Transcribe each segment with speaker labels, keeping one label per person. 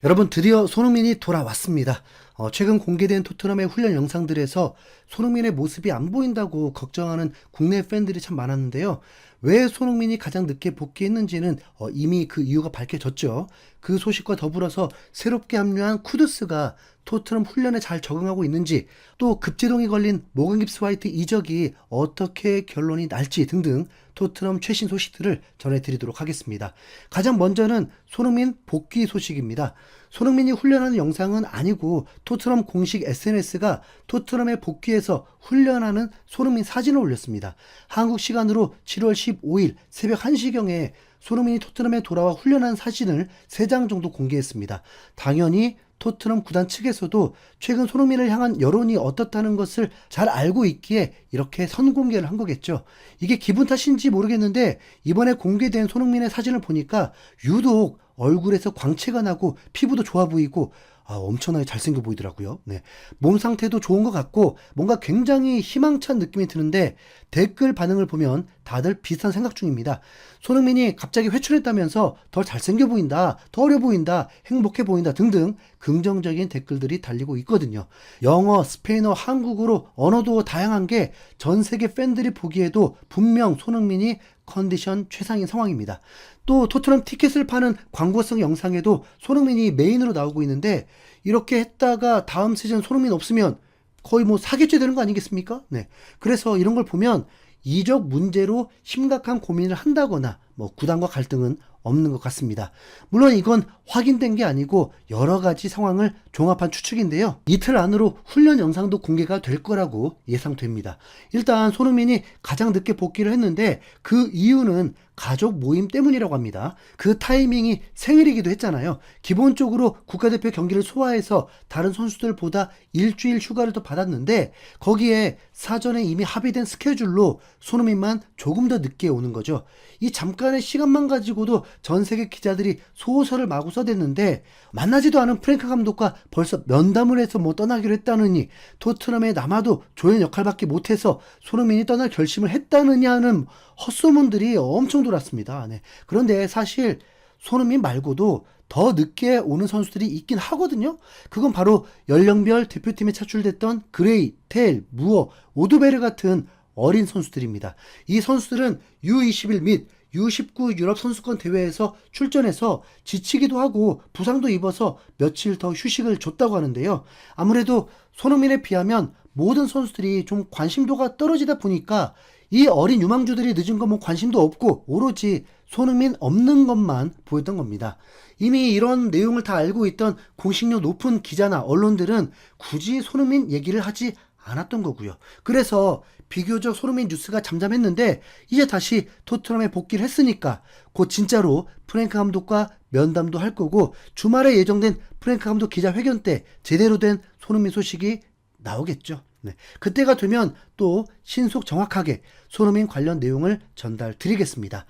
Speaker 1: 여러분, 드디어 손흥민이 돌아왔습니다. 최근 공개된 토트넘의 훈련 영상들에서 손흥민의 모습이 안 보인다고 걱정하는 국내 팬들이 참 많았는데요. 왜 손흥민이 가장 늦게 복귀했는지는 이미 그 이유가 밝혀졌죠. 그 소식과 더불어서 새롭게 합류한 쿠두스가 토트넘 훈련에 잘 적응하고 있는지, 또 급제동이 걸린 모건 깁스 화이트 이적이 어떻게 결론이 날지 등등 토트넘 최신 소식들을 전해드리도록 하겠습니다. 가장 먼저는 손흥민 복귀 소식입니다. 손흥민이 훈련하는 영상은 아니고 토트넘 공식 SNS가 토트넘에 복귀해서 훈련하는 손흥민 사진을 올렸습니다. 한국 시간으로 7월 15일 새벽 1시경에 손흥민이 토트넘에 돌아와 훈련한 사진을 3장 정도 공개했습니다. 당연히 토트넘 구단 측에서도 최근 손흥민을 향한 여론이 어떻다는 것을 잘 알고 있기에 이렇게 선공개를 한 거겠죠. 이게 기분 탓인지 모르겠는데 이번에 공개된 손흥민의 사진을 보니까 유독 얼굴에서 광채가 나고 피부도 좋아 보이고 엄청나게 잘생겨 보이더라고요. 네. 몸 상태도 좋은 것 같고 뭔가 굉장히 희망찬 느낌이 드는데 댓글 반응을 보면 다들 비슷한 생각 중입니다. 손흥민이 갑자기 회춘했다면서 더 잘생겨 보인다, 더 어려 보인다, 행복해 보인다 등등 긍정적인 댓글들이 달리고 있거든요. 영어, 스페인어, 한국어로 언어도 다양한 게 전 세계 팬들이 보기에도 분명 손흥민이 컨디션 최상인 상황입니다. 또 토트넘 티켓을 파는 광고성 영상에도 손흥민이 메인으로 나오고 있는데 이렇게 했다가 다음 시즌 손흥민 없으면 거의 뭐 사기죄 되는 거 아니겠습니까? 네. 그래서 이런 걸 보면 이적 문제로 심각한 고민을 한다거나 뭐 구단과 갈등은 없는 것 같습니다. 물론 이건 확인된 게 아니고 여러 가지 상황을 종합한 추측인데요. 이틀 안으로 훈련 영상도 공개가 될 거라고 예상됩니다. 일단 손흥민이 가장 늦게 복귀를 했는데 그 이유는 가족 모임 때문이라고 합니다. 그 타이밍이 생일이기도 했잖아요. 기본적으로 국가대표 경기를 소화해서 다른 선수들보다 일주일 휴가를 더 받았는데 거기에 사전에 이미 합의된 스케줄로 손흥민만 조금 더 늦게 오는 거죠. 이 잠깐의 시간만 가지고도 전 세계 기자들이 소설을 마구 써댔는데 만나지도 않은 프랭크 감독과 벌써 면담을 해서 뭐 떠나기로 했다느니 토트넘에 남아도 조연 역할밖에 못해서 손흥민이 떠날 결심을 했다느냐는 헛소문들이 엄청 돌았습니다. 네. 그런데 사실 손흥민 말고도 더 늦게 오는 선수들이 있긴 하거든요. 그건 바로 연령별 대표팀에 차출됐던 그레이, 텔, 무어, 오드베르 같은 어린 선수들입니다. 이 선수들은 U21 및 U19 유럽 선수권 대회에서 출전해서 지치기도 하고 부상도 입어서 며칠 더 휴식을 줬다고 하는데요. 아무래도 손흥민에 비하면 모든 선수들이 좀 관심도가 떨어지다 보니까 이 어린 유망주들이 늦은 건 뭐 관심도 없고 오로지 손흥민 없는 것만 보였던 겁니다. 이미 이런 내용을 다 알고 있던 공식력 높은 기자나 언론들은 굳이 손흥민 얘기를 하지 않았던 거고요. 그래서 비교적 손흥민 뉴스가 잠잠했는데 이제 다시 토트넘에 복귀를 했으니까 곧 진짜로 프랭크 감독과 면담도 할 거고 주말에 예정된 프랭크 감독 기자회견 때 제대로 된 손흥민 소식이 나오겠죠. 네. 그때가 되면 또 신속 정확하게 손흥민 관련 내용을 전달 드리겠습니다.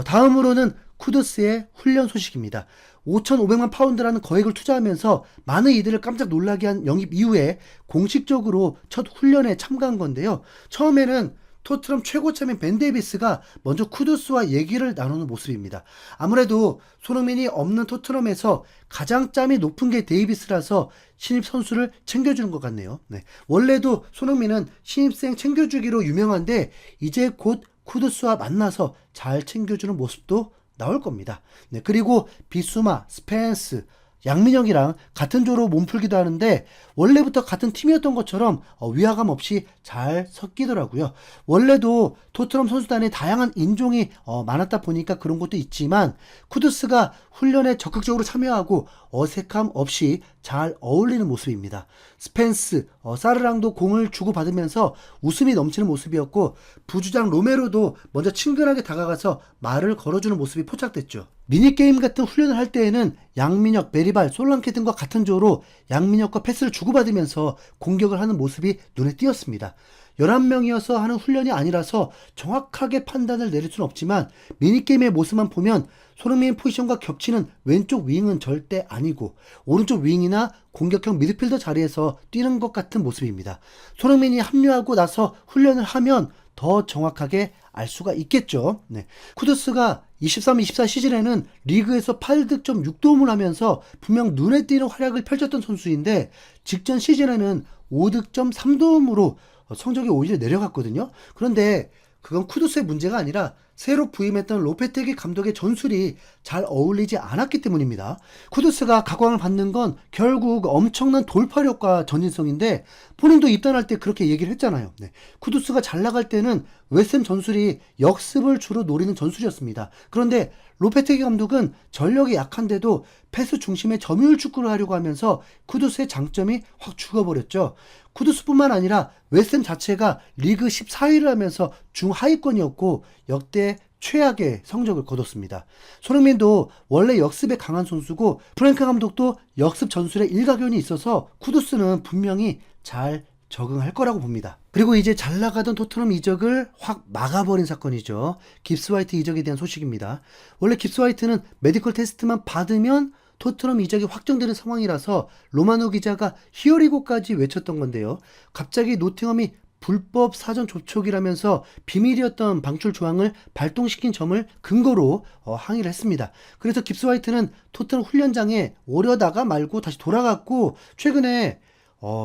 Speaker 1: 다음으로는 쿠두스의 훈련 소식입니다. 5,500만 파운드라는 거액을 투자하면서 많은 이들을 깜짝 놀라게 한 영입 이후에 공식적으로 첫 훈련에 참가한 건데요. 처음에는 토트넘 최고참인 벤 데이비스가 먼저 쿠두스와 얘기를 나누는 모습입니다. 아무래도 손흥민이 없는 토트넘에서 가장 짬이 높은 게 데이비스라서 신입 선수를 챙겨주는 것 같네요. 네. 원래도 손흥민은 신입생 챙겨주기로 유명한데 이제 곧 쿠두스와 만나서 잘 챙겨주는 모습도 나올 겁니다. 네, 그리고 비수마, 스펜스, 양민혁이랑 같은 조로 몸풀기도 하는데 원래부터 같은 팀이었던 것처럼 위화감 없이 잘 섞이더라고요. 원래도 토트넘 선수단에 다양한 인종이 많았다 보니까 그런 것도 있지만 쿠두스가 훈련에 적극적으로 참여하고 어색함 없이 잘 어울리는 모습입니다. 스펜스, 사르랑도 공을 주고받으면서 웃음이 넘치는 모습이었고 부주장 로메로도 먼저 친근하게 다가가서 말을 걸어주는 모습이 포착됐죠. 미니게임 같은 훈련을 할 때에는 양민혁, 베리발, 솔랑케 등과 같은 조로 양민혁과 패스를 주고받으면서 공격을 하는 모습이 눈에 띄었습니다. 11명이어서 하는 훈련이 아니라서 정확하게 판단을 내릴 수는 없지만 미니게임의 모습만 보면 손흥민 포지션과 겹치는 왼쪽 윙은 절대 아니고 오른쪽 윙이나 공격형 미드필더 자리에서 뛰는 것 같은 모습입니다. 손흥민이 합류하고 나서 훈련을 하면 더 정확하게 알 수가 있겠죠. 네. 쿠두스가 23-24 시즌에는 리그에서 8득점 6도움을 하면서 분명 눈에 띄는 활약을 펼쳤던 선수인데 직전 시즌에는 5득점 3도움으로 성적이 오히려 내려갔거든요. 그런데 그건 쿠두스의 문제가 아니라 새로 부임했던 로페테기 감독의 전술이 잘 어울리지 않았기 때문입니다. 쿠두스가 각광을 받는 건 결국 엄청난 돌파력과 전진성인데 본인도 입단할 때 그렇게 얘기를 했잖아요. 네. 쿠두스가 잘 나갈 때는 웨스햄 전술이 역습을 주로 노리는 전술이었습니다. 그런데 로페테기 감독은 전력이 약한데도 패스 중심의 점유율 축구를 하려고 하면서 쿠두스의 장점이 확 죽어버렸죠. 쿠두스뿐만 아니라 웨스햄 자체가 리그 14위를 하면서 중하위권이었고 역대 최악의 성적을 거뒀습니다. 손흥민도 원래 역습에 강한 선수고 프랭크 감독도 역습 전술에 일가견이 있어서 쿠두스는 분명히 잘 적응할 거라고 봅니다. 그리고 이제 잘 나가던 토트넘 이적을 확 막아버린 사건이죠. 깁스 화이트 이적에 대한 소식입니다. 원래 깁스 화이트는 메디컬 테스트만 받으면 토트넘 이적이 확정되는 상황이라서 로마노 기자가 히어리고까지 외쳤던 건데요. 갑자기 노팅엄이 불법 사전 접촉이라면서 비밀이었던 방출 조항을 발동시킨 점을 근거로 항의를 했습니다. 그래서 깁스 화이트는 토트넘 훈련장에 오려다가 말고 다시 돌아갔고 최근에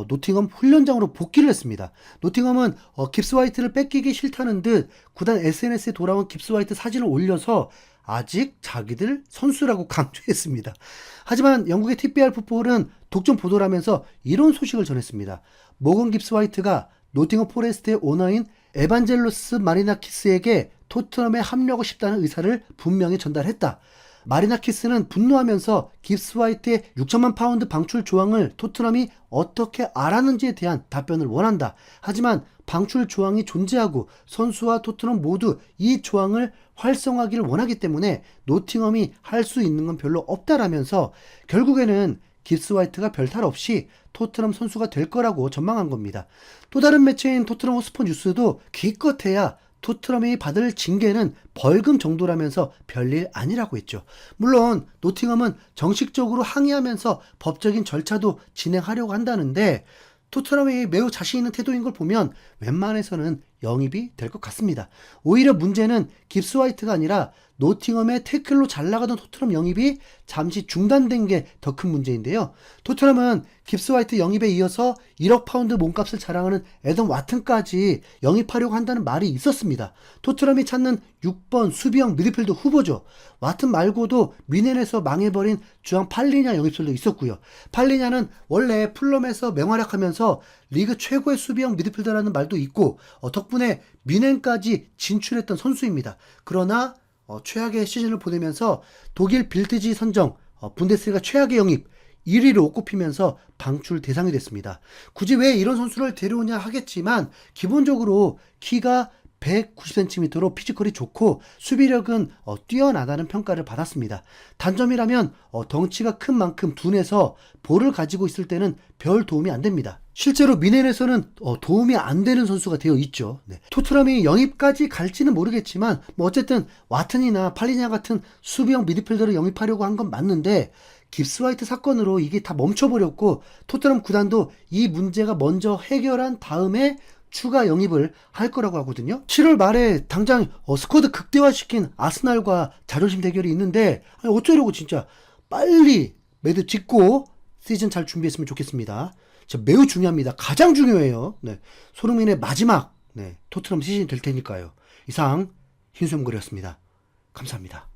Speaker 1: 노팅엄 훈련장으로 복귀를 했습니다. 노팅엄은 깁스 화이트를 뺏기기 싫다는 듯 구단 SNS에 돌아온 깁스 화이트 사진을 올려서 아직 자기들 선수라고 강조했습니다. 하지만 영국의 TPR 풋볼은 독점 보도를 하면서 이런 소식을 전했습니다. 모건 깁스 화이트가 노팅엄 포레스트의 오너인 에반젤로스 마리나키스에게 토트넘에 합류하고 싶다는 의사를 분명히 전달했다. 마리나키스는 분노하면서 깁스 화이트의 6천만 파운드 방출 조항을 토트넘이 어떻게 알았는지에 대한 답변을 원한다. 하지만 방출 조항이 존재하고 선수와 토트넘 모두 이 조항을 활성화하기를 원하기 때문에 노팅엄이 할 수 있는 건 별로 없다라면서 결국에는 깁스 화이트가 별탈 없이 토트넘 선수가 될 거라고 전망한 겁니다. 또 다른 매체인 토트넘 호스퍼 뉴스도 기껏해야 토트넘이 받을 징계는 벌금 정도라면서 별일 아니라고 했죠. 물론 노팅엄은 정식적으로 항의하면서 법적인 절차도 진행하려고 한다는데 토트넘이 매우 자신 있는 태도인 걸 보면 웬만해서는 영입이 될 것 같습니다. 오히려 문제는 깁스 화이트가 아니라 노팅엄의 태클로 잘 나가던 토트넘 영입이 잠시 중단된 게 더 큰 문제인데요. 토트넘은 깁스 화이트 영입에 이어서 1억 파운드 몸값을 자랑하는 에던 와튼까지 영입하려고 한다는 말이 있었습니다. 토트넘이 찾는 6번 수비형 미드필더 후보죠. 와튼 말고도 뮌헨에서 망해버린 주앙 팔리냐 영입설도 있었고요. 팔리냐는 원래 풀럼에서 맹활약하면서 리그 최고의 수비형 미드필더라는 말도 있고 덕분에 뮌헨까지 진출했던 선수입니다. 그러나 최악의 시즌을 보내면서 독일 빌드지 선정 분데스리가 최악의 영입 1위로 꼽히면서 방출 대상이 됐습니다. 굳이 왜 이런 선수를 데려오냐 하겠지만 기본적으로 키가 190cm로 피지컬이 좋고 수비력은 뛰어나다는 평가를 받았습니다. 단점이라면 덩치가 큰 만큼 둔해서 볼을 가지고 있을 때는 별 도움이 안 됩니다. 실제로 뮌헨에서는 도움이 안 되는 선수가 되어 있죠. 네. 토트넘이 영입까지 갈지는 모르겠지만 어쨌든 와튼이나 팔리냐 같은 수비형 미드필더를 영입하려고 한 건 맞는데 깁스 화이트 사건으로 이게 다 멈춰버렸고 토트넘 구단도 이 문제가 먼저 해결한 다음에 추가 영입을 할 거라고 하거든요. 7월 말에 당장 스쿼드 극대화시킨 아스날과 자존심 대결이 있는데 어쩌려고 진짜 빨리 매듭 짓고 시즌 잘 준비했으면 좋겠습니다. 진짜 매우 중요합니다. 가장 중요해요. 네. 손흥민의 마지막 토트넘 시즌이 될 테니까요. 이상 흰수염고리였습니다. 감사합니다.